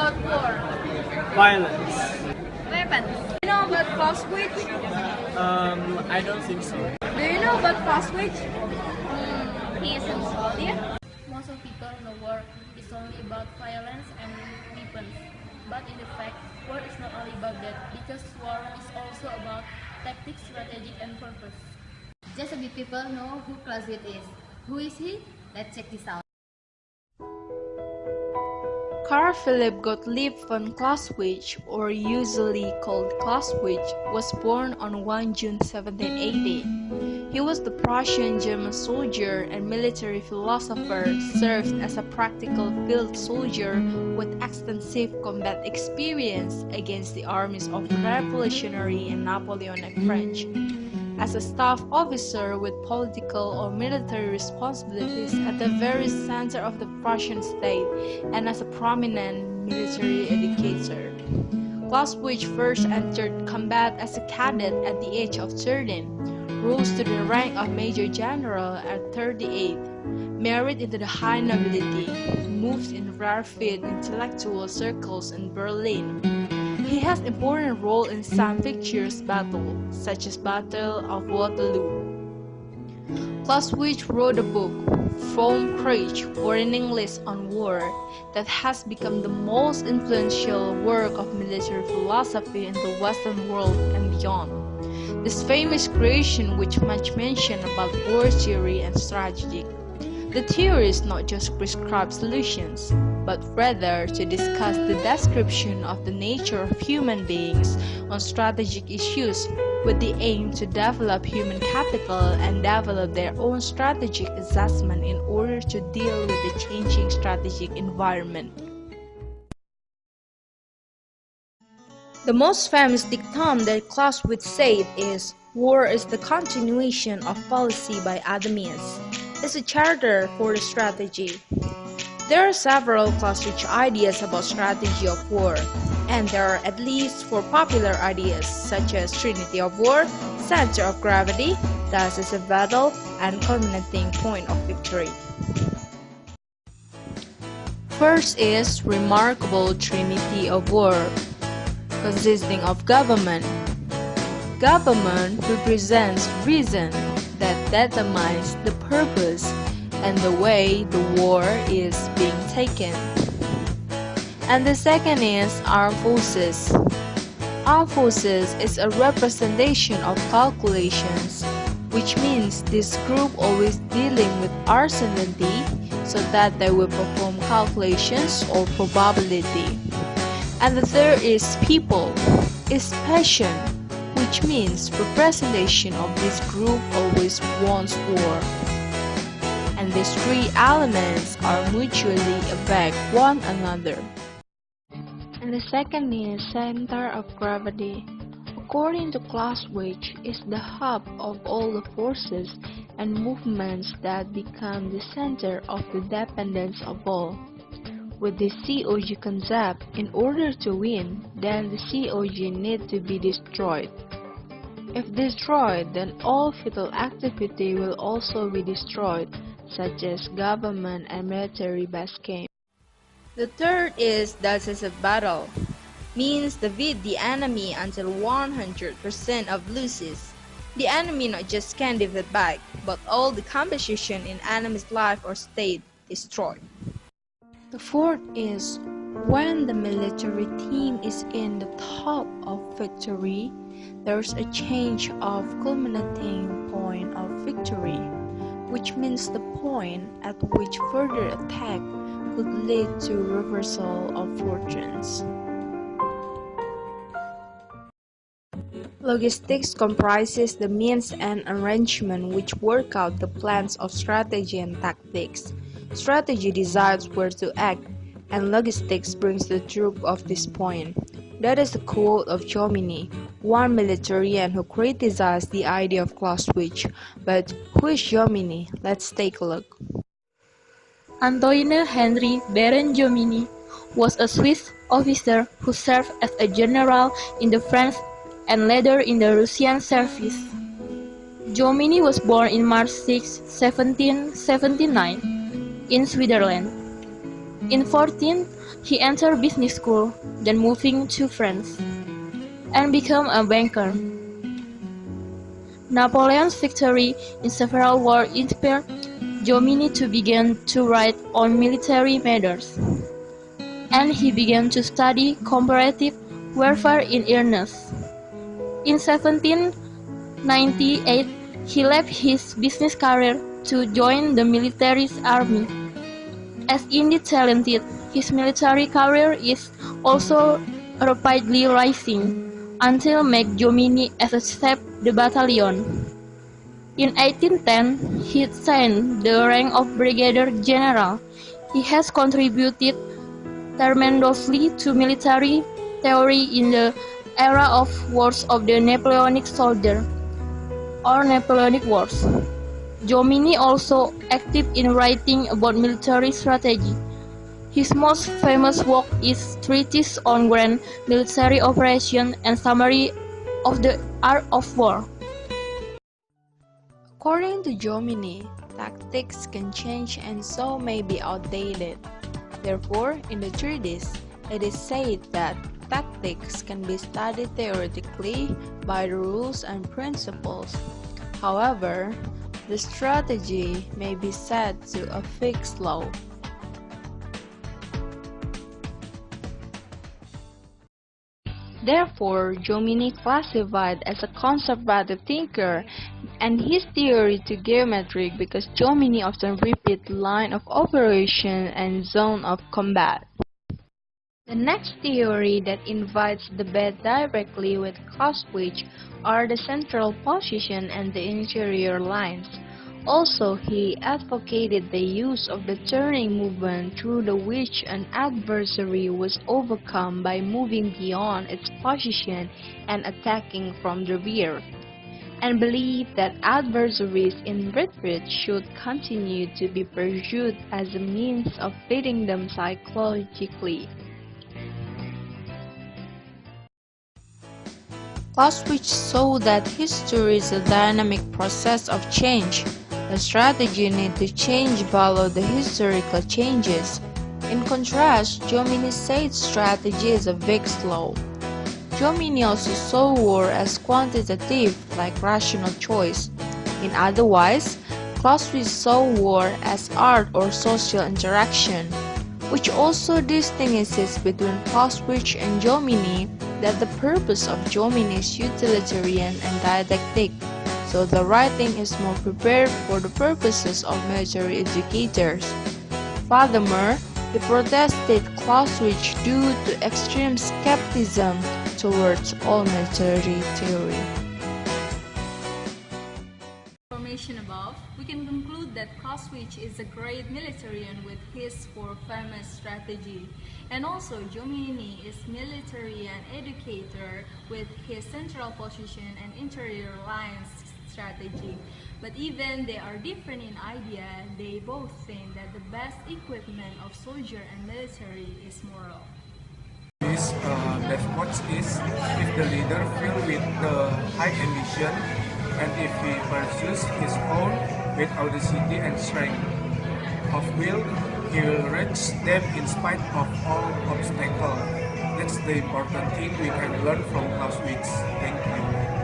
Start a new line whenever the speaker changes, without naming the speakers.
about war?
Violence.
Weapons. Do you know about Clausewitz?
I don't think so.
Do you know about Clausewitz?
He is a soldier. Most of people know war is only about violence and weapons. But in fact, war is not only about that, because war is also about tactics, strategy, and purpose.
Just a few people know who Clausewitz is. Who is he? Let's check this out.
Carl Philipp Gottlieb von Clausewitz, or usually called Clausewitz, was born on 1 June 1780. He was the Prussian-German soldier and military philosopher, served as a practical field soldier with extensive combat experience against the armies of Revolutionary and Napoleonic French. As a staff officer with political or military responsibilities at the very center of the Prussian state, and as a prominent military educator. Clausewitz first entered combat as a cadet at the age of 13, rose to the rank of Major General at 38, married into the high nobility, moved in rarefied intellectual circles in Berlin. He has important role in some victorious battles, such as Battle of Waterloo. Clausewitz wrote a book, From Krieg, or in English On War, that has become the most influential work of military philosophy in the Western world and beyond. This famous creation which much mention about war theory and strategy. The theory is not just prescribed solutions, but rather to discuss the description of the nature of human beings on strategic issues with the aim to develop human capital and develop their own strategic assessment in order to deal with the changing strategic environment. The most famous dictum that Clausewitz said is, "War is the continuation of policy by other means." It's a charter for the strategy. There are several Clausewitz ideas about strategy of war, and there are at least 4 popular ideas, such as Trinity of War, Center of Gravity, Decisive of Battle, and Culminating Point of Victory. First is Remarkable Trinity of War, consisting of government. Government represents reason that determines the purpose and the way the war is being taken. And the second is Armed Forces. Armed Forces is a representation of calculations, which means this group always dealing with uncertainty so that they will perform calculations or probability. And the third is People, is passion, which means representation of this group always wants war. And these 3 elements are mutually affect one another. And the second is Center of Gravity. According to Clausewitz, is the hub of all the forces and movements that become the center of the dependence of all. With the COG concept, in order to win, then the COG need to be destroyed. If destroyed, then all vital activity will also be destroyed, such as government and military base camp. The third is Decisive Battle, means defeat the enemy until 100% of loses. The enemy not just can defeat back, but all the composition in enemy's life or state destroyed. The fourth is when the military team is in the top of victory, there's a change of culminating point of victory, which means the point at which further attack could lead to reversal of fortunes. Logistics comprises the means and arrangement which work out the plans of strategy and tactics. Strategy decides where to act, and logistics brings the truth of this point. That is a quote of Jomini, one militarian who criticized the idea of Clausewitz. But who is Jomini? Let's take a look.
Antoine Henry Baron Jomini was a Swiss officer who served as a general in the French and later in the Russian service. Jomini was born in March 6, 1779. In Switzerland. In 14th he entered business school, then moving to France, and became a banker. Napoleon's victory in several wars inspired Jomini to begin to write on military matters, and he began to study comparative warfare in earnest. In 1798, he left his business career to join the military army. As indeed talented, his military career is also rapidly rising, until make Jomini as a chef de battalion. In 1810, he attained the rank of brigadier general. He has contributed tremendously to military theory in the era of wars of the Napoleonic soldier or Napoleonic Wars. Jomini also active in writing about military strategy. His most famous work is Treatise on Grand Military Operation and Summary of the Art of War.
According to Jomini, tactics can change and so may be outdated. Therefore, in the treatise, it is said that tactics can be studied theoretically by the rules and principles. However, the strategy may be set to a fixed law. Therefore, Jomini classified as a conservative thinker, and his theory to geometry because Jomini often repeat line of operation and zone of combat. The next theory that invites debate directly with Clausewitz are the central position and the interior lines. Also, he advocated the use of the turning movement through the which an adversary was overcome by moving beyond its position and attacking from the rear, and believed that adversaries in retreat should continue to be pursued as a means of beating them psychologically. Clausewitz saw that history is a dynamic process of change. The strategy need to change follow the historical changes. In contrast, Jomini said strategy is a fixed law. Jomini also saw war as quantitative, like rational choice. In other words, Clausewitz saw war as art or social interaction, which also distinguishes between Clausewitz and Jomini that the purpose of Jomini is utilitarian and didactic, so the writing is more prepared for the purposes of military educators. Furthermore, he protested Clausewitz due to extreme skepticism towards all military theory.
Information above, we can conclude that Clausewitz is a great militarian with his four famous strategy, and also Jomini is military and educator with his central position and interior lines strategy. But even they are different in idea, they both think that the best equipment of soldier and military is moral.
This dashboard is if the leader filled with the high ambition and if he pursues his own with audacity and strength of will, he will reach them in spite of all obstacles. That's the important thing we can learn from Clausewitz. Thank you.